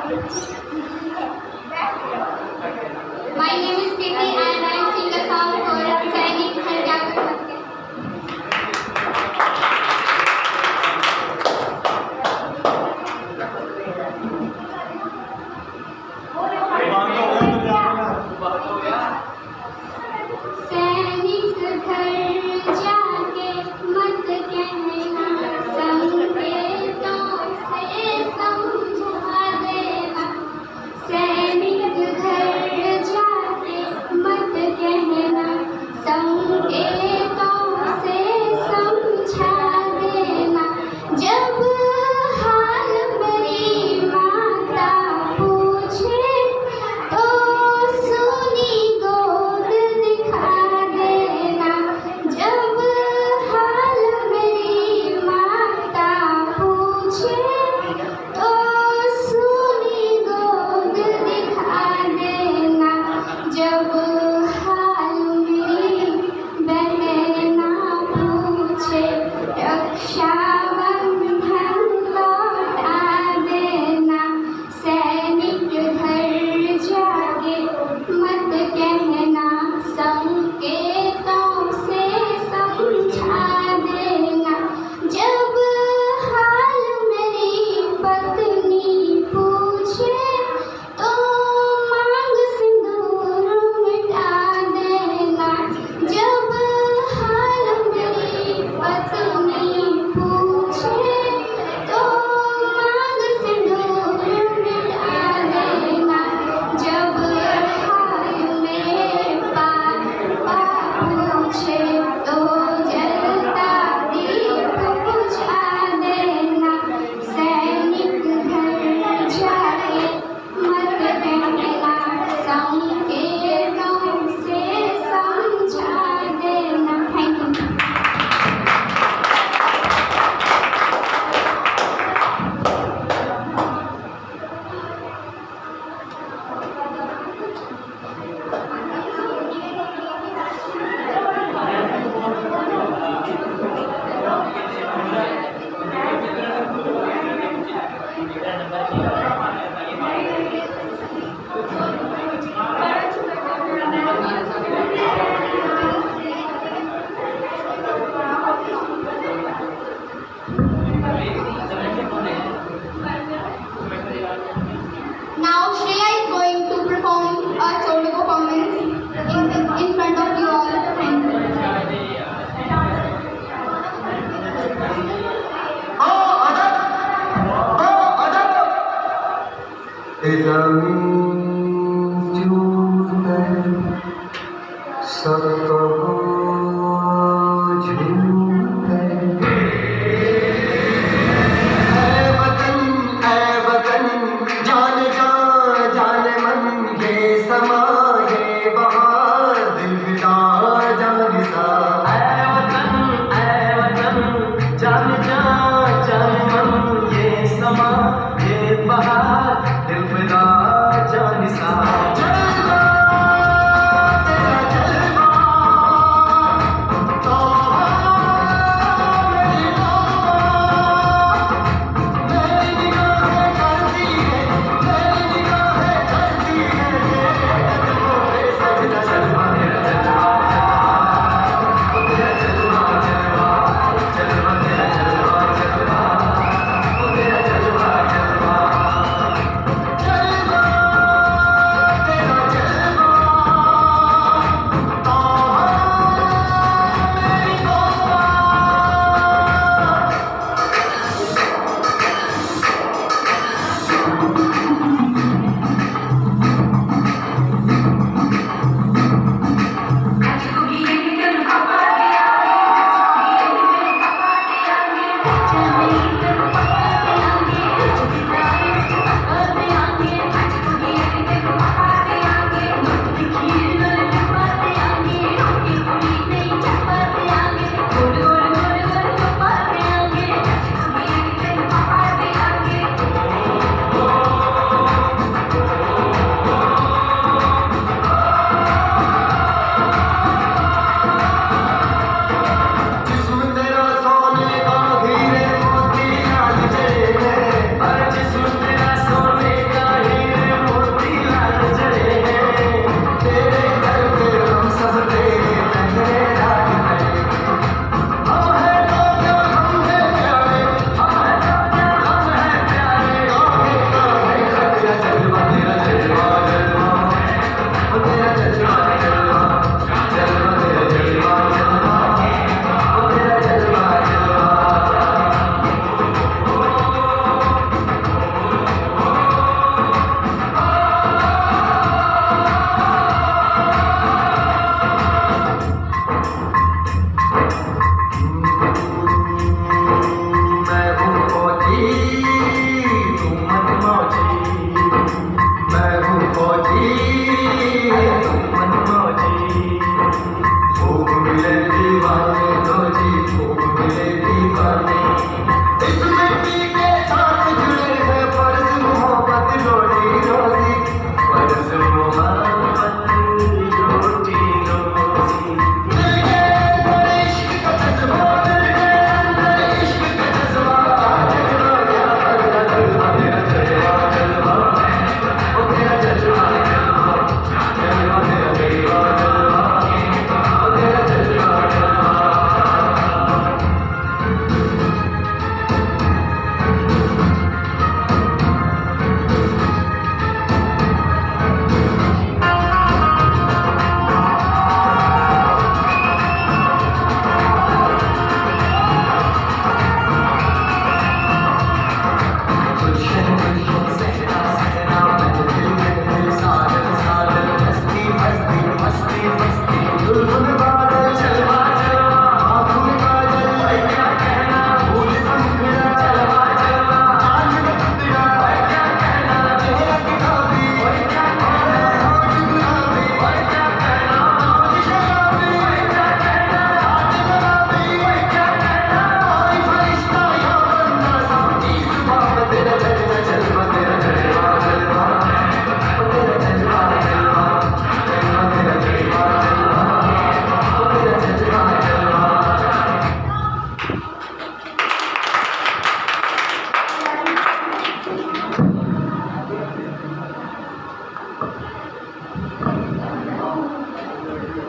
My name is Priti and I am singing a song for Sainik Har Kya Kar Sakte. सैनिक घर जाके मत कहना, संकेतों से समझा देना। सैनिक घर जाके मत कहना, संकेतों से समझा देना। जब हाल मेरी माता पूछे तो सुनी गोद दिखा देना। जब हाल मेरी माता पूछे तो सुनी गोद दिखा देना। जब हाल मेरी बहना पूछे रक्षाबंधन लौटा देना। सैनिक घर जाके मत कहना, संकेतों से समझा देना। जब हाल मेरी पत्नी पूछे तो मांग सिंदूर मिटा देना। जब हाल मेरी पत्नी पूछे तो मांग सिंदूर मिटा देना। जब हाल मेरे पापा पूछे तो जलता दीप बुझा देना। सैनिक घर जाके मत कहना, संकेतों से समझा देना। Thank you. Now Shreya is going to perform a solo performance in front of you all. Thank you.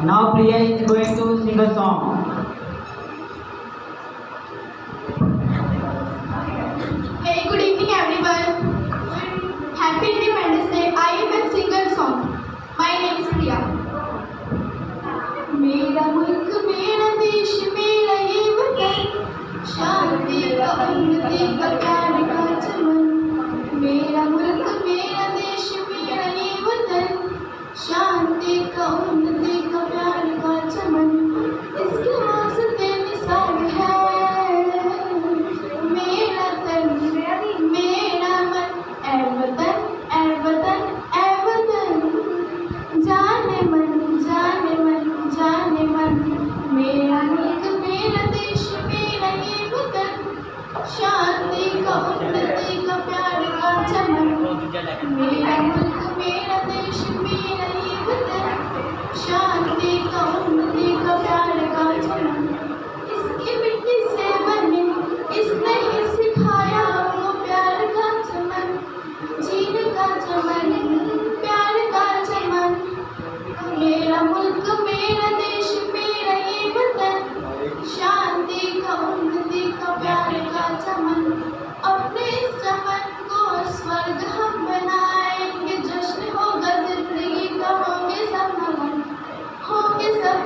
Now Priya is going to sing a song. Hey, good evening everyone. Happy Independence Day. I will sing a song. My name is Priya. मेरा मुल्क मेरा देश मेरा ये वतन, शांति का उन्नति का प्यार का चमन। मेरा मुल्क मेरा देश मेरा ये वतन, शांति का उन्नति का प्यार का चमन। इसके वास्ते निसार है मेरा तन मेरा मन, ऐ वतन ऐ वतन ऐ वतन। जाने मन जाने मन जाने मन, मेरा मुल्क मेरा देश मेरा ये वतन, शांति का उन्नति का प्यार का चमन। मेरा मुल्क मेरा देश मेरा ये वतन, शांति का उन्नति का प्यार का चमन। इसकी मिट्टी से बने इसने ही सिखाया वो प्यार का चमन, जीने का चमन, प्यार का चमन। मेरा मुल्क मेरा देश मेरा ये वतन, शांति का उन्नति का प्यार का चमन। अपने इस चमन को स्वर्ग हम बनाएंगे, जश्न होगा जिंदगी का, होंगे सब नमन, होंगे सब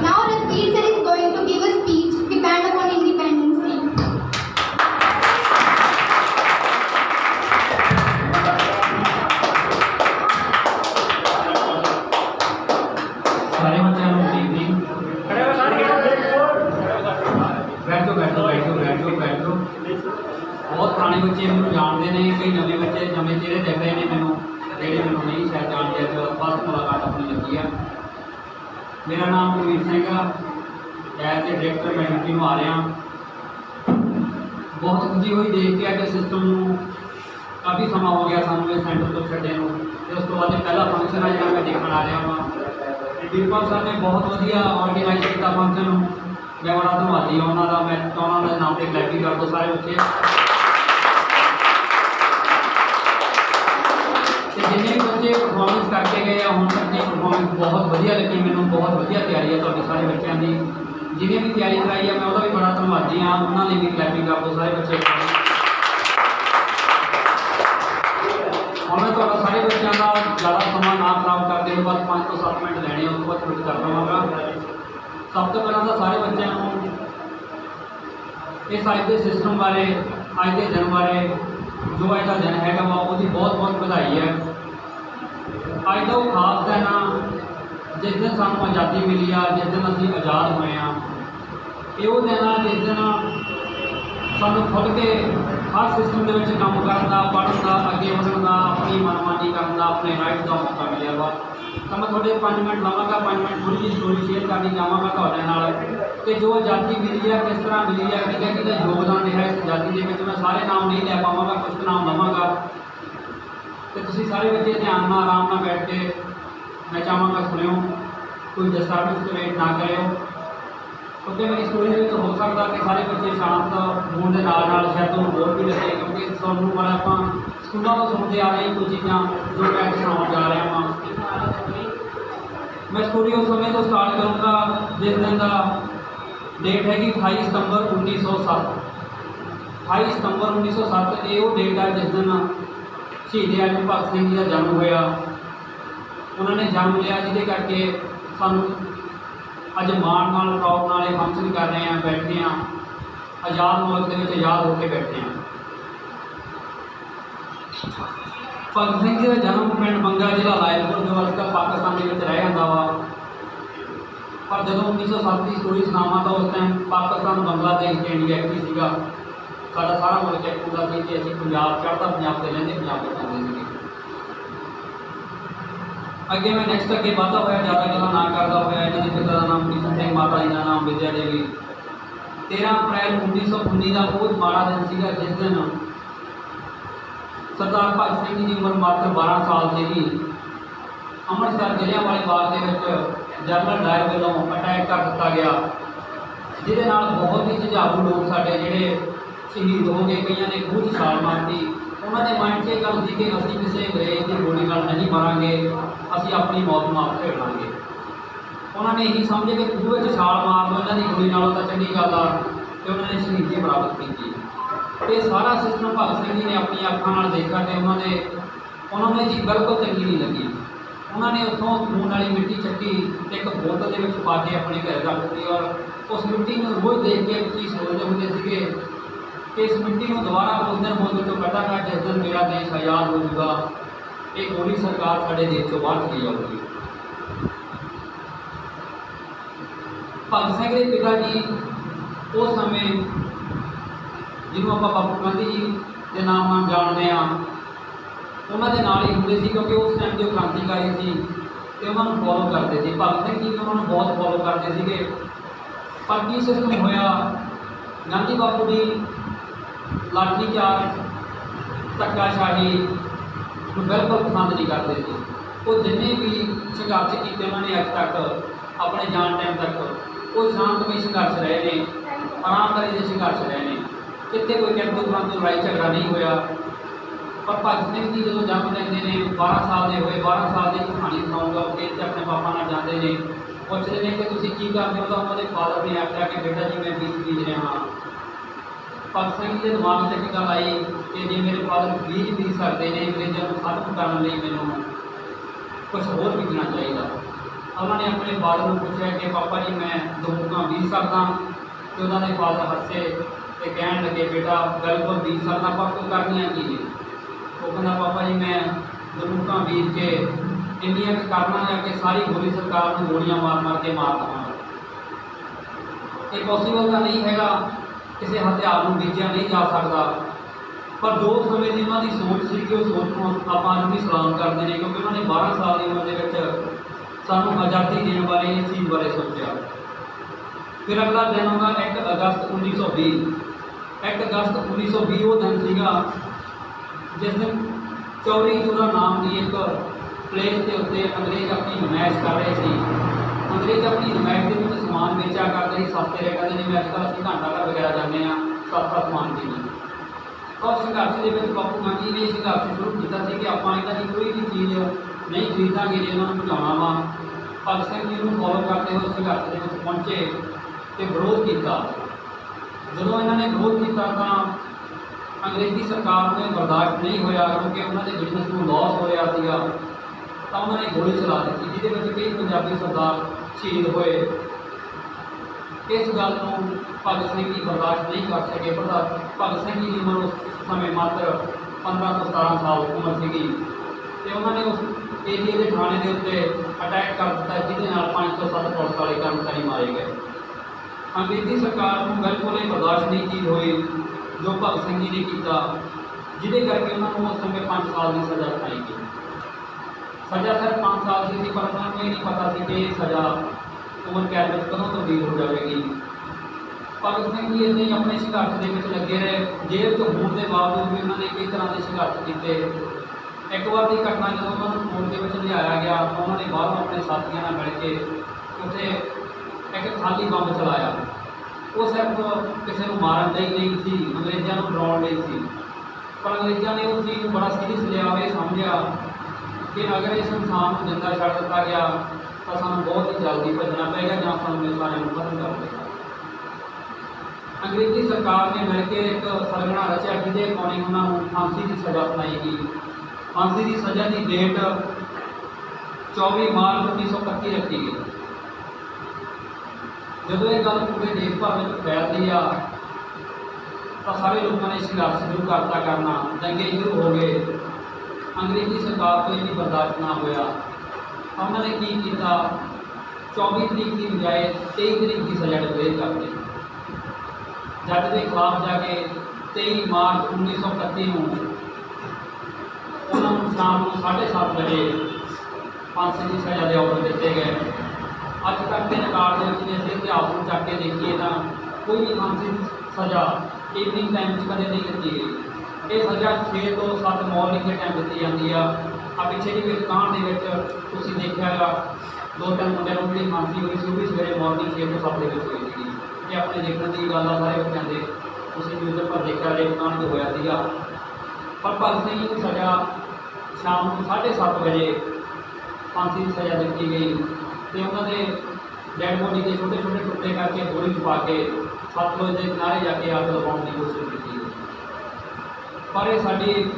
Now Ranveer sir is going to give a speech depend upon Independence Day. सारे बच्चों को गुड इवनिंग। बैठो बैठो बैठो बैठो बैठो। बहुत पुराने बच्चे मैंने जानते हैं, कई नवे बच्चे नवे चेहरे दिख रहे हैं मैंने, ਜਿਹੜੇ ਮੈਨੂੰ ਨਹੀਂ शायद जानते ਅੱਜ फस्ट मुलाकात अपनी लगी है। मेरा नाम गुरवीर सिंह है, एज ए डायरैक्टर मैं ड्यूटी में आ रहा। बहुत खुशी हुई देख के अज सिस्टम काफ़ी समा हो गया सानू इस सेंटर तो छड्डे नूं, ते उस तो बाद पहला फंक्शन है जो मैं देखने आ रहा हाँ। डिपल सर ने बहुत वधिया ऑर्गेनाइज किया फंक्शन, मैं बड़ा धन्यवादी हाँ उन्होंने। मैं चाहना उन्होंने नाम पर क्लैपिंग कर दो सारे बच्चे। जिन्हें भी बच्चे परफॉर्मेंस करके गए हम तक की परफॉर्मेंस बहुत वधिया लगी, मैंने बहुत वधिया तैयारी है तुहाडी सारे बच्चों की। जिन्हें भी तैयारी कराई है मैं वह भी बड़ा धन्यवादी हाँ, उन्होंने भी क्लैपिंग कर दो सारे बच्चे। और मैं थोड़ा सारे बच्चों का ज़्यादा समा ना खराब करते हुए बस 5 तो 7 मिनट लेने, उस बाद कुछ कर देवांगा। सब तो पहला तो सारे बच्चों को इस अज के सिस्टम बारे, अज के दिन बारे, जो अज का दिन है वो बहुत बहुत बधाई है। अज का वो खास दिन आ जिस दिन सानू आज़ादी मिली आ, जिस दिन असीं आज़ाद होए हाँ। ये वो दिन आ जिस दिन सानू खुल के हर सिस्टम के विच काम करन दा, पढ़न दा, अगे बढ़न दा, अपनी मनमानी करन दा, अपने राइट्स का मौका मिलिया वा। तो मैं थोड़े 5 मिनट लवांगा, 5 मिनट थोड़ी जी स्टोरी शेयर करनी चाहांगा तुहाडे नाल कि जो आज़ादी मिली है किस तरह मिली है, किहदा योगदान रहा इस आज़ादी के विच। मैं सारे नाम नहीं लै पावांगा, कुछ नाम लवांगा तो तुसीं सारे बच्चे ध्यान नाल आराम नाल बैठ के मैं चाहांगा सुनियो, कोई डिस्टर्बेंस क्रिएट ना करियो, क्योंकि मेरी स्टोरी में हो सकता कि सारे बच्चे शांत होने के नाल शायद तुहानूं बोर भी लगे, क्योंकि तुहानूं बड़ा आप स्कूलों तो सुनते आ रहे हैं कुछ चीज़ां जो मैं सुनाउण जा रहा हाँ। मैं स्टोरी उस समय तो स्टार्ट करूँगा जिस दिन का डेट हैगी 28 सितंबर 1907। 28 सितंबर 1907 ये वो डेट है जिस दिन शहीद आजम भगत सिंह जी का जन्म होया। उन्होंने जन्म लिया जिसके करके सानू अज माण नाल प्राउड नाल फंक्शन कर रहे हैं, बैठे हैं। आज़ाद मुल्क के विच आज़ाद होकर बैठे हैं। भगत सिंह जी का जन्म पिंड बंगा जिला लायलपुर जो अजकल पाकिस्तान के विच रह जाता वा, पर जो 1907 की स्टोरी सुनावा तो उस टाइम पाकिस्तान बांग्लादेश ते इंडिया एक ही सीगा। साडा सारा मुल्क एक होंदा सी कि असीं पंजाब चढ़दा पंजाब ते लहिंदे पंजाब ते जांदे सीगे। अगे मैं नैक्सट अगे बढ़ता होया ज़्यादा गल्लां ना करदा होया इन्हां दे पिता का नाम किशन सिंह, माता जी का नाम विद्या देवी। 13 अप्रैल 1919 का बहुत माड़ा दिन सीगा जिस दिन सरदार भगत सिंह जी की उम्र मात्र 12 साल थी। अमृतसर जलियांवाले बाग के विच जनरल डायर वालों अटैक कर दिता गया, जिहदे नाल बहुत ही जुझारू लोग साडे जिहड़े शहीद हो गए, कईयां ने खूह 'च छाल मारती। उन्होंने माइंड 'च ये गल सी कि असीं किसी अंग्रेज की गोली नाल नहीं मरांगे, असीं अपनी मौत नूं आप झेल लांगे। उन्होंने यही समझे कि खूह 'च छाल मार लो इन्हां दी गोली नालों तां चंगी गल आ, ते उन्होंने शहीदी प्राप्त की। ये सारा सिस्टम भगत सिंह जी ने अपनी अखां नाल देखा तो उन्होंने चीज़ बिल्कुल चंगी नहीं लगी। उन्होंने उत्थों खून वाली मिट्टी चक्की एक बोतल के पा के अपने घर रख दी और उस मिट्टी को रोज़ देख के एक चीज़ सोचते होंगे थे कि इस मिट्टी को दोबारा उस दिन बोतल चो कटांगा जिस दिन मेरा देश आज़ाद हो जाएगा, एक गोली सरकार साढ़े देश चो बाहर चली जाऊगी। भगत सिंह के पिता जी उस समय जिन्हों आप बापू गांधी जी के नाम नाम जानते हैं उन्होंने नाल ही होंगे, क्योंकि उस टाइम जो क्रांतिकारी थे तो उन्होंने फॉलो करते थे। भगत सिंह जी भी उन्होंने बहुत फॉलो करते थे। पर की सिस्टम होया, गांधी बापू जी लाठीचार्ज धक्काशाही बिल्कुल पसंद नहीं करते थे। वो जिन्हें भी संघर्ष किए उन्होंने अज तक अपने जान टाइम तक वो शांतमई संघर्ष रहे हैं, आरामदारी के संघर्ष रहे हैं, कितने कोई किंतु परंतु लड़ाई झगड़ा नहीं होया। पर भगत सिंह जी जो जन्म लेंदे ने 12 साल के होए, 12 साल की कहानी सुनाऊंगा, खेत से अपने पापा नाल जाते हैं, पुछते हैं कि तुसीं की करदे हो, तो उन्होंने फादर ने आख्या कि बेटा जी मैं बीज बीज रहा हाँ। भगत सिंह जी के दिमाग से एक गल आई कि जे मेरे फादर बीज बीज सकते हैं, अंग्रेजों को खत्म करने लिए मैनूं कुछ होर बीजना चाहिए। उन्होंने अपने फादर को पूछा कि पापा जी मैं दो बीज सकदा, तो उन्होंने फादर हसे तो कह लगे बेटा बिल्कुल बीज सकदा, पर तू करनिया की है। वो कहना पापा जी मैं बंदूक बीज के इंडिया के करना है कि सारी गोली सरकार को गोलियां मार मार के मार देना। ये पॉसीबल तो नहीं है, किसी हथियार को बीजा नहीं जा सकता। पर जो समय की उन्होंने सोच सी कि उस सोच को आप अज भी सलाम करते हैं, क्योंकि उन्होंने 12 साल की उम्र के सानू आज़ादी देने वाले इस चीज़ बारे सोचा। फिर अगला दिन आउंदा 1 अगस्त 1920। 1 अगस्त 1920 वो दिन सीगा जिस दिन चौरी चूरा नाम की एक प्लेस के उत्ते अंग्रेज अपनी नमाइश कर रहे थे। अंग्रेज अपनी नमाइश के समान बेचा करते सस्ते रेटा के, जिवें अजकल असीं घंटा घर वगैरह जाते हैं सस्ता समान की। और संघर्ष के बापू गांधी ने संघर्ष शुरू किया कि आप इन्हों की कोई भी चीज़ नहीं खरीदांगे जो इन्होंने पहुँचाना वा। भगत सिंह जी को फॉलो करते हुए संघर्ष के पहुँचे तो विरोध किया। जो इन्होंने विरोध किया तो अंग्रेजी सरकार को बर्दाश्त नहीं होया, क्योंकि उन्होंने बिजनेस को लॉस हो रहा था, तो उन्होंने गोली चला दी, जिसके कई पंजाबी सरदार शहीद होए। इस गल को भगत सिंह जी बर्दाश्त नहीं कर सके। भगत सिंह जी की उम्र उस समय मात्र 15 तो 17 साल उम्र सी, तो उन्होंने उस एरिए के थाने के उत्ते अटैक कर दिता, जिसके 5 तो 7 पुलिस वाले कर्मचारी मारे गए। अंग्रेजी सरकार को बिल्कुल ही बर्दाश्त नहीं चीज़ हुई जो भगत सिंह जी ने किया, जिदे करके उन्होंने उस समय 5 साल की सज़ा सुनाई गई। सज़ा सिर्फ 5 साल की थी, पर उन्होंने ये नहीं पता सी कि सज़ा उम्र कैद में कदों तब्दील हो जाएगी। भगत सिंह जी इन्हें अपने संघर्ष के लगे रहे। जेल च होने के बावजूद भी उन्होंने कई तरह के संघर्ष किए। एक बार की घटना जो उन्होंने कोर्ट के लिया गया, तो उन्होंने बाहरों अपने साथियों मिल के उत्थे एक खाली बंब चलाया। वो सिर्फ किसी को मारन ਲਈ नहीं थी, अंग्रेजों को डराने ਲਈ थी। पर अंग्रेजों ने उस चीज़ को बड़ा सीरियस लिया और ये समझा कि अगर इस इंसान को जिंदा छड़ दिता गया तो सानू बहुत ही जल्दी भजना पेगा, या सानू सारे खत्म कर देगा। अंग्रेजी सरकार ने मिलकर एक सरगना रचा, जिसके अकॉर्डिंग उन्होंने फांसी की सज़ा सुनाई गई। फांसी की सज़ा की डेट 24 मार्च 1925 रखी गई। जो ये गल पूरे देश भर में फैलती आ ਤਾਂ ਸਾਰੇ ਲੋਕਾਂ ਨੇ ਸੰਘਰਸ਼ ਸ਼ੁਰੂ ਕਰਤਾ ਕਰਨਾ, ਦੰਗੇ ਸ਼ੁਰੂ ਹੋ ਗਏ। ਅੰਗਰੇਜ਼ੀ ਸਰਕਾਰ ਤੋਂ ਇੰਨੀ ਬਰਦਾਸ਼ਤ ਨਾ ਹੋਇਆ ਤਾਂ ਉਹਨਾਂ ਨੇ ਕੀ ਕੀਤਾ, 24 ਤਰੀਕ ਦੀ ਬਜਾਏ 23 ਤਰੀਕ ਦੀ ਸਜ਼ਾ ਡਿਕਲੇਅਰ ਕਰ ਦਿੱਤੀ। ਜੱਜ ਦੇ ਖਿਲਾਫ ਜਾ ਕੇ 23 ਮਾਰਚ 1931 ਨੂੰ ਉਹਨਾਂ ਨੂੰ ਸ਼ਾਮ ਨੂੰ 7:30 ਵਜੇ ਫਾਂਸੀ ਦੀ ਸਜ਼ਾ ਦੇ ਆਰਡਰ ਦਿੱਤੇ ਗਏ। ਅੱਜ ਤੱਕ ਦੇ ਰਿਕਾਰਡ ਦੇ ਵਿੱਚ ਜੇ ਅਸੀਂ ਇਤਿਹਾਸ ਨੂੰ ਚੱਕ ਕੇ ਦੇਖੀਏ ਤਾਂ ਕੋਈ ਵੀ ਫਾਂਸੀ ਦੀ ਸਜ਼ਾ ਈਵਨਿੰਗ ਟਾਈਮ 'ਚ ਕਦੇ ਨਹੀਂ ਦਿੱਤੀ ਗਈ। ਇਹ ਸਜ਼ਾ 6 ਤੋਂ 7 ਮਾਰਨਿੰਗ ਦੇ ਟਾਈਮ ਦਿੱਤੀ ਜਾਂਦੀ ਆ। ਪਿੱਛੇ ਦੀ ਇੱਕ ਕਾਂਡ ਦੇ ਵਿੱਚ ਤੁਸੀਂ ਦੇਖਿਆ ਗਾ, 2-3 ਮੁੰਡਿਆਂ ਨੂੰ ਜਿਹੜੀ ਫਾਂਸੀ ਹੋਈ ਸੀ ਉਹ ਵੀ ਸਵੇਰੇ ਮਾਰਨਿੰਗ 6 ਤੋਂ 7 ਦੇ ਵਿੱਚ ਹੋਈ ਸੀਗੀ। ਇਹ ਆਪਣੇ ਦੇਖਣ ਦੀ ਗੱਲ ਆ ਸਾਰੇ ਬੱਚਿਆਂ ਦੇ, ਤੁਸੀਂ ਨਿਊਜ਼ ਉੱਪਰ ਦੇਖਿਆ ਜੇ ਕਾਂਡ 'ਤੇ ਹੋਇਆ ਸੀਗਾ। ਪਰ ਭਗਤ ਸਿੰਘ ਨੂੰ ਸਜ਼ਾ ਸ਼ਾਮ ਨੂੰ 7:30 ਵਜੇ ਫਾਂਸੀ ਦੀ ਸਜ਼ਾ ਦਿੱਤੀ ਗਈ ਅਤੇ ਉਹਨਾਂ ਦੇ ਡੈਡ ਬੋਡੀ ਦੇ ਛੋਟੇ ਛੋਟੇ ਟੁਕੜੇ ਕਰਕੇ ਬੋਰੀ 'ਚ ਪਾ ਕੇ ਸਤਲੁਜ ਦੇ ਕਿਨਾਰੇ ਜਾ ਕੇ ਅੱਗ ਲਗਾਉਣ ਦੀ ਕੋਸ਼ਿਸ਼ ਕੀਤੀ। ਪਰ ਇਹ ਸਾਡੀ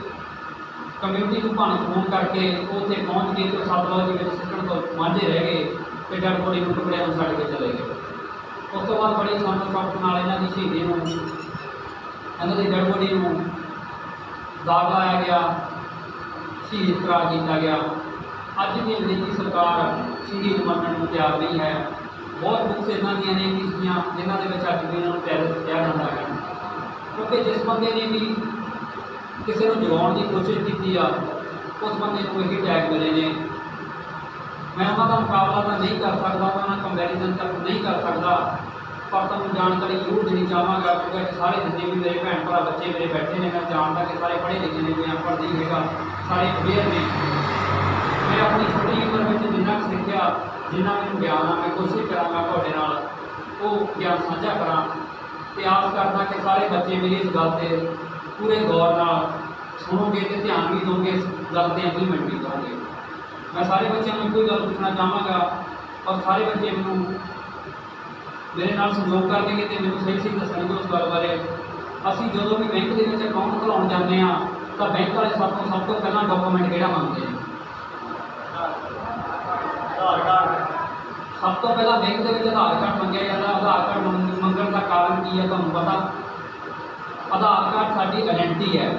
ਕਮਿਊਨਿਟੀ ਨੂੰ ਭੰਨ ਖੂਨ ਕਰਕੇ ਉਹ ਉੱਥੇ ਪਹੁੰਚ ਕੇ ਅਤੇ ਸਤਲੁਜ ਦੇ ਵਿੱਚ ਸਿੱਟਣ ਤੋਂ ਵਾਂਝੇ ਰਹਿ ਗਏ ਅਤੇ ਡੈਡ ਬੋਡੀ ਨੂੰ ਟੁਕੜਿਆਂ ਨੂੰ ਛੱਡ ਕੇ ਚਲੇ ਗਏ। ਉਸ ਤੋਂ ਬਾਅਦ ਬੜੀ ਸਾਨੂੰ ਸ਼ੌਕ ਨਾਲ ਇਹਨਾਂ ਦੀ ਸ਼ਹੀਦੀ ਨੂੰ, ਇਹਨਾਂ ਦੀ ਡੈਡ ਬੋਡੀ ਨੂੰ ਦਾਗ ਲਾਇਆ ਗਿਆ, ਸ਼ਹੀਦ ਕਰਾਰ ਕੀਤਾ ਗਿਆ। ਅੱਜ ਵੀ ਅੰਗਰੇਜ਼ੀ ਸਰਕਾਰ ਸ਼ਹੀਦ ਮੰਨਣ ਨੂੰ ਤਿਆਰ ਨਹੀਂ ਹੈ। ਬਹੁਤ ਬੁੱਕਸ ਇਹਨਾਂ ਦੀਆਂ ਨੇ ਜਿਨ੍ਹਾਂ ਦੇ ਵਿੱਚ ਅੱਜ ਵੀ ਇਹਨਾਂ ਨੂੰ ਟੈਰਰਿਸਟ ਕਿਹਾ ਜਾਂਦਾ ਹੈ, ਕਿਉਂਕਿ ਜਿਸ ਬੰਦੇ ਨੇ ਵੀ ਕਿਸੇ ਨੂੰ ਜਗਾਉਣ ਦੀ ਕੋਸ਼ਿਸ਼ ਕੀਤੀ ਆ ਉਸ ਬੰਦੇ ਨੂੰ ਇਹੀ ਟੈਗ ਮਿਲੇ ਨੇ। ਮੈਂ ਉਹਨਾਂ ਦਾ ਮੁਕਾਬਲਾ ਤਾਂ ਨਹੀਂ ਕਰ ਸਕਦਾ, ਉਹਨਾਂ ਨਾਲ ਕੰਪੈਰੀਜ਼ਨ ਤੱਕ ਨਹੀਂ ਕਰ ਸਕਦਾ, ਪਰ ਤੁਹਾਨੂੰ ਜਾਣਕਾਰੀ ਜ਼ਰੂਰ ਦੇਣੀ ਚਾਹਾਂਗਾ ਕਿਉਂਕਿ ਸਾਰੇ ਜਿੰਨੇ ਵੀ ਮੇਰੇ ਭੈਣ ਭਰਾ ਬੱਚੇ ਮੇਰੇ ਬੈਠੇ ਨੇ, ਮੈਂ ਜਾਣਦਾ ਕਿ ਸਾਰੇ ਪੜ੍ਹੇ ਲਿਖੇ ਨੇ, ਕੋਈ ਅਨਪੜ੍ਹ ਨਹੀਂ ਹੈਗਾ, ਸਾਰੇ ਅਵੇਅਰ ਨੇ। ਮੈਂ ਆਪਣੀ ਛੋਟੀ ਉਮਰ ਵਿੱਚ ਜਿੰਨਾ ਕੁ ਸਿੱਖਿਆ, ਜਿੰਨਾ ਮੈਨੂੰ ਗਿਆਨ ਆ, ਮੈਂ ਕੋਸ਼ਿਸ਼ ਕਰਾਂਗਾ ਤੁਹਾਡੇ ਨਾਲ ਉਹ ਗਿਆਨ ਸਾਂਝਾ ਕਰਾਂ ਅਤੇ ਆਸ ਕਰਦਾ ਕਿ ਸਾਰੇ ਬੱਚੇ ਮੇਰੀ ਇਸ ਗੱਲ 'ਤੇ ਪੂਰੇ ਗੌਰ ਨਾਲ ਸੁਣੋਗੇ ਅਤੇ ਧਿਆਨ ਵੀ ਦਿਓਗੇ, ਇਸ ਗੱਲ 'ਤੇ ਇੰਪਲੀਮੈਂਟ ਵੀ ਕਰੋਗੇ। ਮੈਂ ਸਾਰੇ ਬੱਚਿਆਂ ਨੂੰ ਇੱਕੋ ਹੀ ਗੱਲ ਪੁੱਛਣਾ ਚਾਹਾਂਗਾ ਔਰ ਸਾਰੇ ਬੱਚੇ ਮੈਨੂੰ ਮੇਰੇ ਨਾਲ ਸਹਿਯੋਗ ਕਰਨਗੇ ਅਤੇ ਮੈਨੂੰ ਸਹੀ ਸਹੀ ਦੱਸਣਗੇ ਉਸ ਗੱਲ ਬਾਰੇ। ਅਸੀਂ ਜਦੋਂ ਵੀ ਬੈਂਕ ਦੇ ਵਿੱਚ ਅਕਾਊਂਟ ਖੁਲਾਉਣ ਜਾਂਦੇ ਹਾਂ ਤਾਂ ਬੈਂਕ ਵਾਲੇ ਸਭ ਤੋਂ ਪਹਿਲਾਂ ਡਾਕੂਮੈਂਟ ਕਿਹੜਾ ਮੰਗਦੇ ਨੇ? ਆਧਾਰ ਕਾਰਡ। ਸਭ ਤੋਂ ਪਹਿਲਾਂ ਬੈਂਕ ਦੇ ਵਿੱਚ ਆਧਾਰ ਕਾਰਡ ਮੰਗਿਆ ਜਾਂਦਾ। ਆਧਾਰ ਕਾਰਡ ਮੰਗਣ ਦਾ ਕਾਰਨ ਕੀ ਹੈ ਤੁਹਾਨੂੰ ਪਤਾ? ਆਧਾਰ ਕਾਰਡ ਸਾਡੀ ਆਇਡੈਂਟੀ ਹੈ।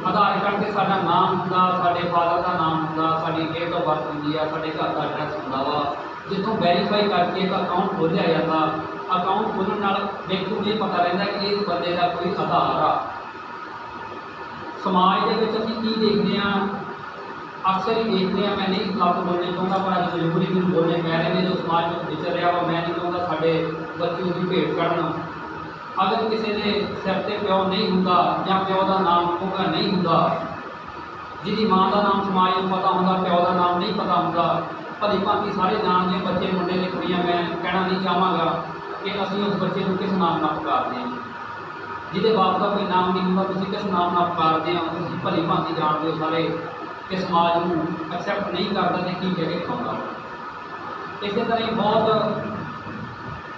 ਆਧਾਰ ਕਾਰਡ 'ਤੇ ਸਾਡਾ ਨਾਮ ਹੁੰਦਾ, ਸਾਡੇ ਫਾਦਰ ਦਾ ਨਾਮ ਹੁੰਦਾ, ਸਾਡੀ ਡੇਟ ਆਫ ਬਰਥ ਹੁੰਦੀ ਆ, ਸਾਡੇ ਘਰ ਦਾ ਐਡਰੈਸ ਹੁੰਦਾ ਵਾ, ਜਿੱਥੋਂ ਵੈਰੀਫਾਈ ਕਰਕੇ ਇੱਕ ਅਕਾਊਂਟ ਖੋਲ੍ਹਿਆ ਜਾਂਦਾ। ਅਕਾਊਂਟ ਖੋਲ੍ਹਣ ਨਾਲ ਬੈਂਕ ਨੂੰ ਇਹ ਪਤਾ ਰਹਿੰਦਾ ਕਿ ਇਸ ਬੰਦੇ ਦਾ ਕੋਈ ਆਧਾਰ ਆ। ਸਮਾਜ ਦੇ ਵਿੱਚ ਅਸੀਂ ਕੀ ਦੇਖਦੇ ਹਾਂ? ਅਕਸਰ ਹੀ ਦੇਖਦੇ ਹਾਂ, ਮੈਂ ਨਹੀਂ ਲਫ਼ਜ਼ ਬੋਲਣੇ ਚਾਹੁੰਦਾ ਪਰ ਅੱਜ ਮਜਬੂਰੀ ਮੈਨੂੰ ਬੋਲਣੇ ਪੈ ਰਹੇ ਨੇ, ਜੋ ਸਮਾਜ ਵਿੱਚ ਵਿਚਰ ਰਿਹਾ ਵਾ। ਮੈਂ ਨਹੀਂ ਚਾਹੁੰਦਾ ਸਾਡੇ ਬੱਚੇ ਉਹਦੀ ਭੇਟ ਚੜ੍ਹਨ। ਅਗਰ ਕਿਸੇ ਦੇ ਸਿਰ 'ਤੇ ਪਿਓ ਨਹੀਂ ਹੁੰਦਾ ਜਾਂ ਪਿਓ ਦਾ ਨਾਮ ਉਹਦਾ ਨਹੀਂ ਹੁੰਦਾ, ਜਿਹਦੀ ਮਾਂ ਦਾ ਨਾਮ ਸਮਾਜ ਨੂੰ ਪਤਾ ਹੁੰਦਾ, ਪਿਓ ਦਾ ਨਾਮ ਨਹੀਂ ਪਤਾ ਹੁੰਦਾ, ਭਲੀ ਭਾਂਤੀ ਸਾਰੇ ਜਾਣਦੇ ਬੱਚੇ, ਮੁੰਡੇ ਤੇ ਕੁੜੀਆਂ, ਮੈਂ ਕਹਿਣਾ ਨਹੀਂ ਚਾਹਾਂਗਾ ਕਿ ਅਸੀਂ ਉਸ ਬੱਚੇ ਨੂੰ ਕਿਸ ਨਾਮ ਨਾਲ ਪੁਕਾਰਦੇ ਹਾਂ। ਜਿਹਦੇ ਬਾਪ ਦਾ ਕੋਈ ਨਾਮ ਨਹੀਂ ਹੁੰਦਾ, ਤੁਸੀਂ ਕਿਸ ਨਾਮ ਨਾਲ ਪੁਕਾਰਦੇ ਹੋ? ਤੁਸੀਂ ਭਲੀ ਭਾਂਤੀ ਜਾਣਦੇ ਹੋ ਸਾਰੇ ਕਿ ਸਮਾਜ ਨੂੰ ਐਕਸੈਪਟ ਨਹੀਂ ਕਰਦਾ ਅਤੇ ਕੀ ਕਹਿ ਕੇ ਖਾਉਂਦਾ। ਇਸੇ ਤਰ੍ਹਾਂ ਹੀ ਬਹੁਤ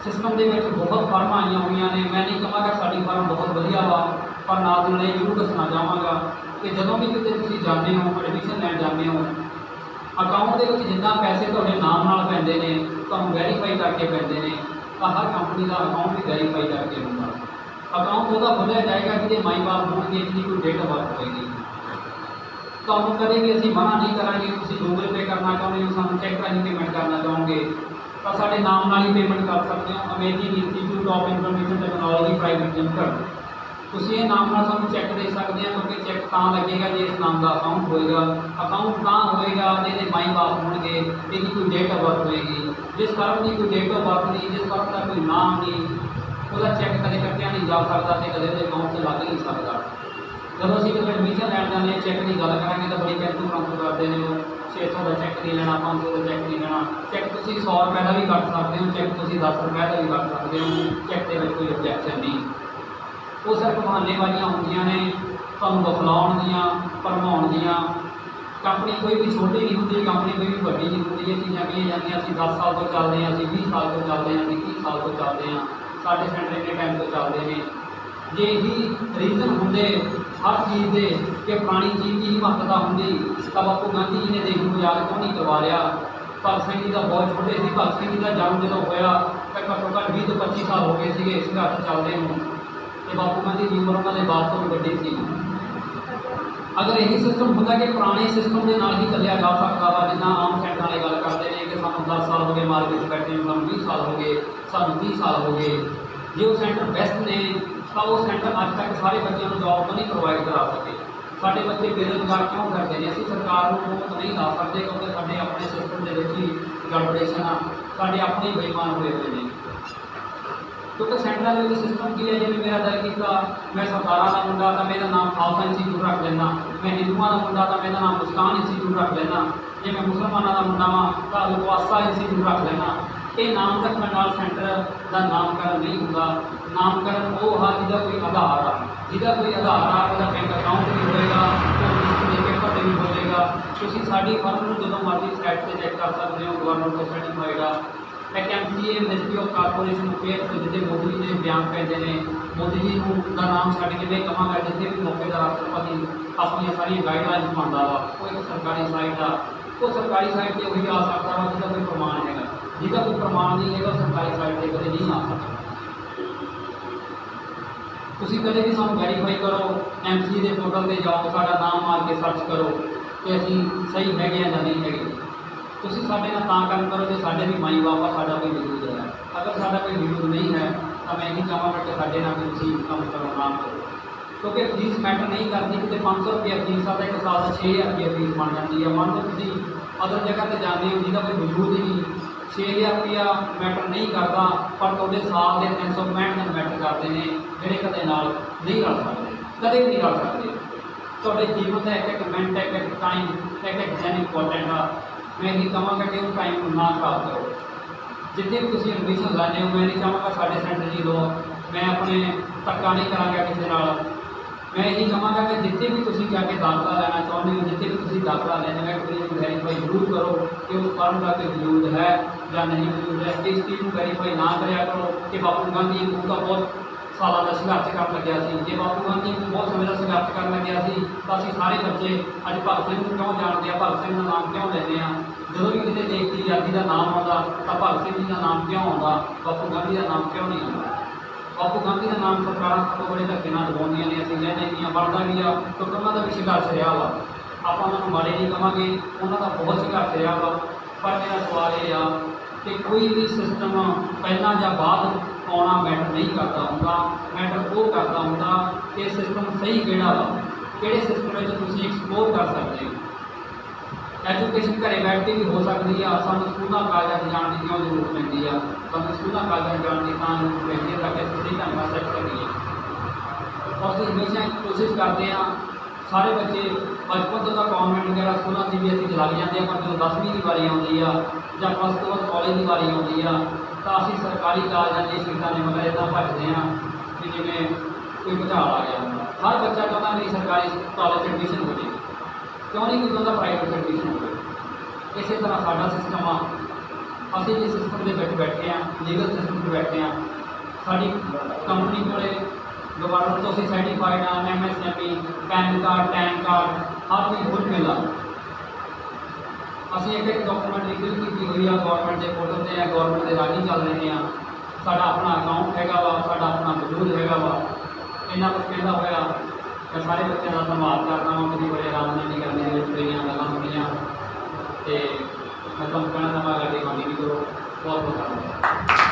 ਸਿਸਟਮ ਦੇ ਵਿੱਚ ਬਹੁਤ ਫਰਮਾਂ ਆਈਆਂ ਹੋਈਆਂ ਨੇ। ਮੈਂ ਨਹੀਂ ਕਹਾਂਗਾ ਸਾਡੀ ਫਰਮ ਬਹੁਤ ਵਧੀਆ ਵਾ, ਪਰ ਨਾਲ ਦੀ ਨਾਲ ਇਹ ਜ਼ਰੂਰ ਦੱਸਣਾ ਚਾਹਾਂਗਾ ਕਿ ਜਦੋਂ ਵੀ ਕਿਤੇ ਤੁਸੀਂ ਜਾਂਦੇ ਹੋ, ਐਡਮਿਸ਼ਨ ਲੈਣ ਜਾਂਦੇ ਹੋ, ਅਕਾਊਂਟ ਦੇ ਵਿੱਚ ਜਿੰਨਾ ਪੈਸੇ ਤੁਹਾਡੇ ਨਾਮ ਨਾਲ ਪੈਂਦੇ ਨੇ, ਤੁਹਾਨੂੰ ਵੈਰੀਫਾਈ ਕਰਕੇ ਪੈਂਦੇ ਨੇ, ਤਾਂ ਹਰ ਕੰਪਨੀ ਦਾ ਅਕਾਊਂਟ ਵੀ ਵੈਰੀਫਾਈ ਕਰਕੇ ਹੁੰਦਾ। ਅਕਾਊਂਟ ਉਹਦਾ ਖੋਲ੍ਹਿਆ ਜਾਏਗਾ ਜਿਹਦੇ ਮਾਈ ਬਾਪ ਹੋਣਗੇ, ਜਿਹਦੀ ਕੋਈ ਡੇਟ ਆਫ ਬਰਥ ਹੋਏਗੀ। ਤੁਹਾਨੂੰ ਕਦੇ ਵੀ ਅਸੀਂ ਮਨਾ ਨਹੀਂ ਕਰਾਂਗੇ ਤੁਸੀਂ ਗੂਗਲ ਪੇ ਕਰਨਾ ਚਾਹੁੰਦੇ ਹੋ, ਸਾਨੂੰ ਚੈੱਕ ਰਾਹੀਂ ਪੇਮੈਂਟ ਕਰਨਾ ਚਾਹੋਗੇ ਤਾਂ ਸਾਡੇ ਨਾਮ ਨਾਲ ਹੀ ਪੇਮੈਂਟ ਕਰ ਸਕਦੇ ਹੋ। Amazing institute of information technology private limited, ਤੁਸੀਂ ਇਹ ਨਾਮ ਨਾਲ ਸਾਨੂੰ ਚੈੱਕ ਦੇ ਸਕਦੇ ਹੋ, ਕਿਉਂਕਿ ਚੈੱਕ ਤਾਂ ਲੱਗੇਗਾ ਜੇ ਇਸ ਨਾਮ ਦਾ ਅਕਾਊਂਟ ਹੋਏਗਾ। ਅਕਾਊਂਟ ਤਾਂ ਹੋਏਗਾ ਜਿਹਦੇ ਮਾਈ ਬਾਪ ਹੋਣਗੇ, ਇਹਦੀ ਕੋਈ ਡੇਟ ਆਫ ਬਰਥ ਹੋਏਗੀ। ਜਿਸ ਫਰਮ ਦੀ ਕੋਈ ਡੇਟ ਆਫ ਬਰਥ ਨਹੀਂ, ਜਿਸ ਫਰਮ ਦਾ ਕੋਈ ਨਾਮ ਨਹੀਂ, ਉਹਦਾ ਚੈੱਕ ਕਦੇ ਕੱਟਿਆ ਨਹੀਂ ਜਾ ਸਕਦਾ ਅਤੇ ਕਦੇ ਉਹਦੇ ਅਕਾਊਂਟ 'ਚ ਲੱਗ ਨਹੀਂ ਸਕਦਾ। ਜਦੋਂ ਅਸੀਂ ਕਿਤੇ ਐਡਮਿਸ਼ਨ ਲੈਣ ਜਾਂਦੇ ਹਾਂ, ਚੈੱਕ ਦੀ ਗੱਲ ਕਰਾਂਗੇ ਤਾਂ ਬੜੀ ਕੈਂਤੂ ਕੰਤੂ ਕਰਦੇ ਨੇ ਉਹ, 600 ਦਾ ਚੈੱਕ ਨਹੀਂ ਲੈਣਾ, 500 ਦਾ ਚੈੱਕ ਨਹੀਂ ਲੈਣਾ। ਚੈੱਕ ਤੁਸੀਂ 100 ਰੁਪਏ ਦਾ ਵੀ ਕੱਟ ਸਕਦੇ ਹੋ, ਚੈੱਕ ਤੁਸੀਂ 10 ਰੁਪਏ ਦਾ ਵੀ ਕੱਟ ਸਕਦੇ ਹੋ, ਚੈੱਕ ਦੇ ਵਿੱਚ ਕੋਈ ਓਬਜੈਕਸ਼ਨ ਨਹੀਂ। ਉਹ ਸਿਰਫ ਬਹਾਨੇਬਾਜ਼ੀਆਂ ਹੁੰਦੀਆਂ ਨੇ ਤੁਹਾਨੂੰ ਬਖਲਾਉਣ ਦੀਆਂ, ਭਰਮਾਉਣ ਦੀਆਂ। ਕੰਪਨੀ ਕੋਈ ਵੀ ਛੋਟੀ ਨਹੀਂ ਹੁੰਦੀ, ਕੰਪਨੀ ਕੋਈ ਵੀ ਵੱਡੀ ਨਹੀਂ ਹੁੰਦੀ। ਇਹ ਚੀਜ਼ਾਂ ਕਹੀਆਂ ਜਾਂਦੀਆਂ ਅਸੀਂ 10 ਸਾਲ ਤੋਂ ਚੱਲਦੇ ਹਾਂ, ਅਸੀਂ 20 ਸਾਲ ਤੋਂ ਚੱਲਦੇ ਹਾਂ, ਅਸੀਂ 30 ਸਾਲ ਤੋਂ ਚੱਲਦੇ ਹਾਂ, ਸਾਡੇ ਸੈਂਟਰ ਇੰਨੇ ਟਾਈਮ ਤੋਂ ਚੱਲਦੇ ਨੇ। ਜੇ ਇਹੀ ਰੀਜ਼ਨ ਹੁੰਦੇ ਹਰ ਚੀਜ਼ ਦੇ ਕਿ ਪੁਰਾਣੀ ਚੀਜ਼ ਦੀ ਹੀ ਮਹੱਤਤਾ ਹੁੰਦੀ ਤਾਂ ਬਾਪੂ ਗਾਂਧੀ ਜੀ ਨੇ ਦੇਸ਼ ਨੂੰ ਆਜ਼ਾਦ ਕਿਉਂ ਨਹੀਂ ਕਰਵਾ ਲਿਆ? ਭਗਤ ਸਿੰਘ ਜੀ ਦਾ ਬਹੁਤ ਛੋਟੇ ਸੀ। ਭਗਤ ਸਿੰਘ ਜੀ ਦਾ ਜਨਮ ਜਦੋਂ ਹੋਇਆ ਤਾਂ ਘੱਟੋ ਘੱਟ 20 ਤੋਂ 25 ਸਾਲ ਹੋ ਗਏ ਸੀਗੇ ਸੰਘਰਸ਼ ਚੱਲਦੇ ਨੂੰ। ਤੇ ਬਾਪੂ ਗਾਂਧੀ ਦੀ ਉਮਰ ਉਹਨਾਂ ਦੇ ਬਾਪ ਤੋਂ ਵੀ ਵੱਡੀ ਸੀ। ਅਗਰ ਇਹੀ ਸਿਸਟਮ ਹੁੰਦਾ ਕਿ ਪੁਰਾਣੇ ਸਿਸਟਮ ਦੇ ਨਾਲ ਹੀ ਚੱਲਿਆ ਜਾ ਸਕਦਾ ਵਾ, ਜਿੱਦਾਂ ਆਮ ਸੈਂਟਰਾਂ ਵਾਲੇ ਗੱਲ ਕਰਦੇ ਨੇ ਕਿ ਸਾਨੂੰ 10 ਸਾਲ ਹੋ ਗਏ ਮਾਰਕੀਟ 'ਚ ਬੈਠੇ ਨੂੰ, ਸਾਨੂੰ 20 ਸਾਲ ਹੋ ਗਏ, ਸਾਨੂੰ 30 ਸਾਲ ਹੋ ਗਏ, ਜੇ ਉਹ ਸੈਂਟਰ ਬੈਸਟ ਨੇ ਤਾਂ ਉਹ ਸੈਂਟਰ ਅੱਜ ਤੱਕ ਸਾਰੇ ਬੱਚਿਆਂ ਨੂੰ ਜੋਬ ਤਾਂ ਨਹੀਂ ਪ੍ਰੋਵਾਈਡ ਕਰਾ ਸਕੇ। ਸਾਡੇ ਬੱਚੇ ਬੇਰੁਜ਼ਗਾਰ ਕਿਉਂ ਕਰਦੇ ਨੇ? ਅਸੀਂ ਸਰਕਾਰ ਨੂੰ ਰੋਕ ਨਹੀਂ ਲਾ ਸਕਦੇ ਕਿਉਂਕਿ ਸਾਡੇ ਆਪਣੇ ਸਿਸਟਮ ਦੇ ਵਿੱਚ ਹੀ ਗੜਬੜੇਸ਼ਨ ਆ, ਸਾਡੇ ਆਪਣੇ ਬੇਈਮਾਨ ਹੋਏ ਹੋਏ ਨੇ। ਕਿਉਂਕਿ ਸੈਂਟਰਾਂ ਦੇ ਵਿੱਚ ਸਿਸਟਮ ਕੀ ਹੈ, ਜਿਵੇਂ ਮੇਰਾ ਦਿਲ ਕੀਤਾ ਮੈਂ ਸਰਦਾਰਾਂ ਦਾ ਮੁੰਡਾ ਤਾਂ ਮੇਰਾ ਨਾਮ ਖਾਲਸਾ ਇੰਸਟੀਚਿਊਟ ਰੱਖ ਲੈਂਦਾ, ਮੈਂ ਹਿੰਦੂਆਂ ਦਾ ਮੁੰਡਾ ਤਾਂ ਮੇਰਾ ਨਾਮ ਮੁਸਕਾਨ ਇੰਸਟੀਚਿਊਟ ਰੱਖ ਲੈਂਦਾ, ਜੇ ਮੈਂ ਮੁਸਲਮਾਨਾਂ ਦਾ ਮੁੰਡਾ ਵਾਂ ਤਾਂ ਲੁਕਵਾਸਾ ਇੰਸਟੀਚਿਊਟ ਰੱਖ ਲੈਂਦਾ। ਇਹ ਨਾਮ ਰੱਖਣ ਨਾਲ ਸੈਂਟਰ ਦਾ ਨਾਮਕਰਨ ਨਹੀਂ ਹੁੰਦਾ। ਨਾਮਕਰਨ ਉਹ ਹਾਂ ਜਿਹਦਾ ਕੋਈ ਆਧਾਰ ਆ, ਜਿਹਦਾ ਕੋਈ ਆਧਾਰ ਆ, ਉਹਦਾ ਬੈਂਕ ਅਕਾਊਂਟ ਵੀ ਹੋਏਗਾ, ਉਹ ਲਿਸਟ ਦੇ ਪੇਪਰ 'ਤੇ ਵੀ ਬੋਲੇਗਾ। ਤੁਸੀਂ ਸਾਡੀ ਫਰਮ ਨੂੰ ਜਦੋਂ ਮਰਜ਼ੀ ਸਾਈਟ 'ਤੇ ਚੈੱਕ ਕਰ ਸਕਦੇ ਹੋ, ਗਵਰਨਮੈਂਟ ਤੋਂ ਸਰਟੀਫਾਈਡ ਆ। ਇੱਕ MCA ministry of corporation affairs ਜਿੱਥੇ ਮੋਦੀ ਜੀ ਦੇ ਬਿਆਨ ਪੈਂਦੇ ਨੇ, ਮੋਦੀ ਜੀ ਨੂੰ ਦਾ ਨਾਮ ਛੱਡ ਕੇ ਮੈਂ ਕਹਾਂਗਾ ਜਿੱਥੇ ਵੀ ਮੌਕੇ ਦਾ ਰਾਸ਼ਟਰਪਤੀ ਆਪਣੀਆਂ ਸਾਰੀਆਂ ਗਾਈਡਲਾਈਨਸ ਮੰਨਦਾ ਵਾ, ਉਹ ਇੱਕ ਸਰਕਾਰੀ ਸਾਈਟ ਆ। ਉਹ ਸਰਕਾਰੀ ਸਾਈਟ 'ਤੇ ਉਹੀ ਆ ਸਕਦਾ ਵਾ ਜਿਹਦਾ ਕੋਈ ਪ੍ਰਮਾਣ ਹੈਗਾ, ਜਿਹਦਾ ਕੋਈ ਪ੍ਰਮਾਣ ਨਹੀਂ ਹੈਗਾ ਉਹ ਸਰਕਾਰੀ ਸਾਈਟ 'ਤੇ ਕਦੇ ਨਹੀਂ ਆ ਸਕਦਾ। ਤੁਸੀਂ ਕਦੇ ਵੀ ਸਾਨੂੰ ਵੈਰੀਫਾਈ ਕਰੋ, MCA ਦੇ ਪੋਰਟਲ 'ਤੇ ਜਾਓ, ਸਾਡਾ ਨਾਮ ਮਾਰ ਕੇ ਸਰਚ ਕਰੋ ਕਿ ਅਸੀਂ ਸਹੀ ਹੈਗੇ ਜਾਂ ਨਹੀਂ ਹੈਗੇ। ਤੁਸੀਂ ਸਾਡੇ ਨਾਲ ਤਾਂ ਕੰਮ ਕਰੋ ਜੇ ਸਾਡੇ ਵੀ ਮਾਈ ਬਾਪ ਆ, ਸਾਡਾ ਕੋਈ ਵਜੂਦ ਹੈ। ਅਗਰ ਸਾਡਾ ਕੋਈ ਵਜੂਦ ਨਹੀਂ ਹੈ ਤਾਂ ਮੈਂ ਇਹੀ ਚਾਹਾਂਗਾ ਕਿ ਸਾਡੇ ਨਾਲ ਵੀ ਤੁਸੀਂ ਕੰਮ ਕਰੋ, ਨਾ ਕਰੋ। ਕਿਉਂਕਿ ਫੀਸ ਮੈਟਰ ਨਹੀਂ ਕਰਦੀ। ਕਿਤੇ 500 ਰੁਪਏ ਫੀਸ ਆ ਤਾਂ ਇੱਕ ਸਾਲ ਦਾ 6000 ਰੁਪਏ ਫੀਸ ਬਣ ਜਾਂਦੀ ਹੈ। ਮੰਨ ਲਓ ਤੁਸੀਂ ਅਦਰ ਜਗ੍ਹਾ 'ਤੇ ਜਾਂਦੇ ਹੋ ਜਿਹਦਾ ਕੋਈ ਵਜੂਦ ਹੀ ਨਹੀਂ, 6000 ਰੁਪਇਆ ਮੈਟਰ ਨਹੀਂ ਕਰਦਾ, ਪਰ ਤੁਹਾਡੇ ਸਾਲ ਦੇ 365 ਦਿਨ ਮੈਟਰ ਕਰਦੇ ਨੇ, ਜਿਹੜੇ ਕਦੇ ਨਾਲ ਨਹੀਂ ਰਲ ਸਕਦੇ, ਕਦੇ ਵੀ ਨਹੀਂ ਰਲ ਸਕਦੇ। ਤੁਹਾਡੇ ਜੀਵਨ ਦਾ ਇੱਕ ਇੱਕ ਮਿੰਟ, ਇੱਕ ਇੱਕ ਟਾਈਮ, ਇੱਕ ਇੱਕ ਦਿਨ ਇੰਪੋਰਟੈਂਟ ਆ। ਮੈਂ ਇਹੀ ਕਹਾਂਗਾ ਕਿ ਉਹ ਟਾਈਮ ਨੂੰ ਨਾ ਖਰਾਬ ਕਰੋ। ਜਿੱਥੇ ਵੀ ਤੁਸੀਂ ਐਡਮਿਸ਼ਨ ਲੈਂਦੇ ਹੋ, ਮੈਂ ਨਹੀਂ ਚਾਹਾਂਗਾ ਸਾਡੇ ਸੈਂਟਰ 'ਚ ਲਓ, ਮੈਂ ਆਪਣੇ ਧੱਕਾ ਨਹੀਂ ਕਰਾਂਗਾ ਕਿਸੇ ਨਾਲ। ਮੈਂ ਇਹੀ ਕਹਾਂਗਾ ਕਿ ਜਿੱਥੇ ਵੀ ਤੁਸੀਂ ਜਾ ਕੇ ਦਾਖਲਾ ਲੈਣਾ ਚਾਹੁੰਦੇ ਹੋ, ਜਿੱਥੇ ਵੀ ਤੁਸੀਂ ਦਾਖਲਾ ਲੈਣਾ ਹੈ, ਇੱਕ ਵਾਰੀ ਵੈਰੀਫਾਈ ਜ਼ਰੂਰ ਕਰੋ ਕਿ ਉਸ ਫਰਮ ਦਾ ਕੋਈ ਵਜੂਦ ਹੈ ਜਾਂ ਨਹੀਂ ਵਜੂਦ ਹੈ। ਇਸ ਚੀਜ਼ ਨੂੰ ਵੈਰੀਫਾਈ ਨਾ ਕਰਿਆ ਕਰੋ ਕਿ ਬਾਪੂ ਗਾਂਧੀ ਨੂੰ ਤਾਂ ਬਹੁਤ ਸਾਲਾਂ ਦਾ ਸੰਘਰਸ਼ ਕਰਨ ਲੱਗਿਆ ਸੀ। ਜੇ ਬਾਪੂ ਗਾਂਧੀ ਨੂੰ ਬਹੁਤ ਸਮੇਂ ਦਾ ਸੰਘਰਸ਼ ਕਰਨ ਲੱਗਿਆ ਸੀ ਤਾਂ ਅਸੀਂ ਸਾਰੇ ਬੱਚੇ ਅੱਜ ਭਗਤ ਸਿੰਘ ਨੂੰ ਕਿਉਂ ਜਾਣਦੇ ਆ, ਭਗਤ ਸਿੰਘ ਦਾ ਨਾਮ ਕਿਉਂ ਲੈਂਦੇ ਆ? ਜਦੋਂ ਵੀ ਕਿਤੇ ਦੇਸ਼ ਦੀ ਆਜ਼ਾਦੀ ਦਾ ਨਾਮ ਆਉਂਦਾ ਤਾਂ ਭਗਤ ਸਿੰਘ ਜੀ ਦਾ ਨਾਮ ਕਿਉਂ ਆਉਂਦਾ, ਬਾਪੂ ਗਾਂਧੀ ਦਾ ਨਾਮ ਕਿਉਂ ਨਹੀਂ ਆਉਂਦਾ? ਬਾਪੂ ਗਾਂਧੀ ਦਾ ਨਾਮ ਸਰਕਾਰਾਂ ਸਭ ਤੋਂ ਬੜੇ ਧੱਕੇ ਨਾਲ ਦਬਾਉਂਦੀਆਂ ਨੇ, ਅਸੀਂ ਕਹਿੰਦੇ ਨਹੀਂ ਬਣਦਾ ਵੀ ਆ, ਕਿਉਂਕਿ ਉਹਨਾਂ ਦਾ ਵੀ ਸੰਘਰਸ਼ ਰਿਹਾ ਵਾ। ਆਪਾਂ ਉਹਨਾਂ ਨੂੰ ਮਾੜੇ ਨਹੀਂ ਕਹਾਂਗੇ, ਉਹਨਾਂ ਦਾ ਬਹੁਤ ਸੰਘਰਸ਼ ਰਿਹਾ ਵਾ। ਪਰ ਮੇਰਾ ਸਵਾਲ ਇਹ ਆ ਕਿ ਕੋਈ ਵੀ ਸਿਸਟਮ ਪਹਿਲਾਂ ਜਾਂ ਬਾਅਦ ਆਉਣਾ ਮੈਟਰ ਨਹੀਂ ਕਰਦਾ ਹੁੰਦਾ। ਮੈਟਰ ਉਹ ਕਰਦਾ ਹੁੰਦਾ ਕਿ ਸਿਸਟਮ ਸਹੀ ਕਿਹੜਾ ਵਾ, ਕਿਹੜੇ ਸਿਸਟਮ ਵਿੱਚ ਤੁਸੀਂ ਐਕਸਪਲੋਰ ਕਰ ਸਕਦੇ ਹੋ। ਐਜੂਕੇਸ਼ਨ ਘਰੇ ਬੈਠ ਕੇ ਵੀ ਹੋ ਸਕਦੀ ਆ। ਸਾਨੂੰ ਸਕੂਲਾਂ ਕਾਲਜਾਂ 'ਚ ਜਾਣ ਦੀ ਕਿਉਂ ਜ਼ਰੂਰਤ ਪੈਂਦੀ ਆ? ਸਾਨੂੰ ਸਕੂਲਾਂ ਕਾਲਜਾਂ 'ਚ ਜਾਣ ਦੀ ਤਾਂ ਜ਼ਰੂਰਤ ਪੈਂਦੀ ਹੈ ਤਾਂ ਕਿ ਅਸੀਂ ਸਹੀ ਢੰਗ ਨਾਲ ਸਿੱਖ ਸਕੀਏ। ਔਰ ਅਸੀਂ ਹਮੇਸ਼ਾ ਕੋਸ਼ਿਸ਼ ਕਰਦੇ ਹਾਂ ਸਾਰੇ ਬੱਚੇ ਬਚਪਨ ਤੋਂ ਤਾਂ ਕਨਵੈਂਟ ਵਗੈਰਾ ਸਕੂਲਾਂ 'ਚ ਵੀ ਅਸੀਂ ਲੱਗ ਜਾਂਦੇ ਆ, ਪਰ ਜਦੋਂ 10ਵੀਂ ਦੀ ਵਾਰੀ ਆਉਂਦੀ ਆ ਜਾਂ ਪਲੱਸ ਟੂ ਬਾਅਦ ਕਾਲਜ ਦੀ ਵਾਰੀ ਆਉਂਦੀ ਆ ਤਾਂ ਅਸੀਂ ਸਰਕਾਰੀ ਕਾਲਜਾਂ ਦੀਆਂ ਸੀਟਾਂ ਦੇ ਮਗਰ ਇੱਦਾਂ ਭੱਜਦੇ ਹਾਂ ਕਿ ਜਿਵੇਂ ਕੋਈ ਭੁਚਾਲ ਆ ਗਿਆ। ਹਰ ਬੱਚਾ ਚਾਹੁੰਦਾ ਵੀ ਸਰਕਾਰੀ ਕਾਲਜ 'ਚ ਐਡਮਿਸ਼ਨ ਹੋ ਜਾਵੇ, ਕਿਉਂ ਨਹੀਂ ਕੋਈ ਚਾਹੁੰਦਾ ਪ੍ਰਾਈਵੇਟ ਐਡਮਿਸ਼ਨ ਹੋਵੇ। ਇਸੇ ਤਰ੍ਹਾਂ ਸਾਡਾ ਸਿਸਟਮ ਆ। ਅਸੀਂ ਜਿਸ ਸਿਸਟਮ ਦੇ ਵਿੱਚ ਬੈਠੇ ਹਾਂ, ਲੀਗਲ ਸਿਸਟਮ 'ਚ ਬੈਠੇ ਹਾਂ, ਸਾਡੀ ਕੰਪਨੀ ਕੋਲੇ ਗਵਰਨਮੈਂਟ ਤੋਂ ਅਸੀਂ ਸਰਟੀਫਾਈਡ ਆ, MSME, PAN card, TAN card, ਹਰ ਚੀਜ਼ ਫੁੱਲਫਿਲ ਆ। ਅਸੀਂ ਇੱਕ ਇੱਕ ਡਾਕੂਮੈਂਟ ਲੀਗਲ ਕੀਤੀ ਹੋਈ ਆ, ਗੌਰਮੈਂਟ ਦੇ ਪੋਰਟਲ 'ਤੇ ਆ, ਗੌਰਮੈਂਟ ਦੇ ਰਾਹੀਂ ਚੱਲ ਰਹੇ ਹਾਂ। ਸਾਡਾ ਆਪਣਾ ਅਕਾਊਂਟ ਹੈਗਾ ਵਾ, ਸਾਡਾ ਆਪਣਾ ਵਜੂਦ ਹੈਗਾ ਵਾ। ਇੰਨਾ ਕੁਛ ਕਹਿੰਦਾ ਹੋਇਆ ਮੈਂ ਸਾਰੇ ਬੱਚਿਆਂ ਦਾ ਧੰਨਵਾਦ ਕਰਦਾ ਹਾਂ। ਤੁਸੀਂ ਬੜੇ ਆਰਾਮ ਨਾਲ ਨਿਕਲਦੇ ਦੇ ਵਿੱਚ ਮੇਰੀਆਂ ਗੱਲਾਂ ਸੁਣੀਆਂ ਅਤੇ ਮੈਂ ਤੁਹਾਨੂੰ ਕਹਿਣਾ ਚਾਹਾਂਗਾ ਕਿ ਹਾਨੀ ਵੀ ਕਰੋ। ਬਹੁਤ ਬਹੁਤ ਧੰਨਵਾਦ।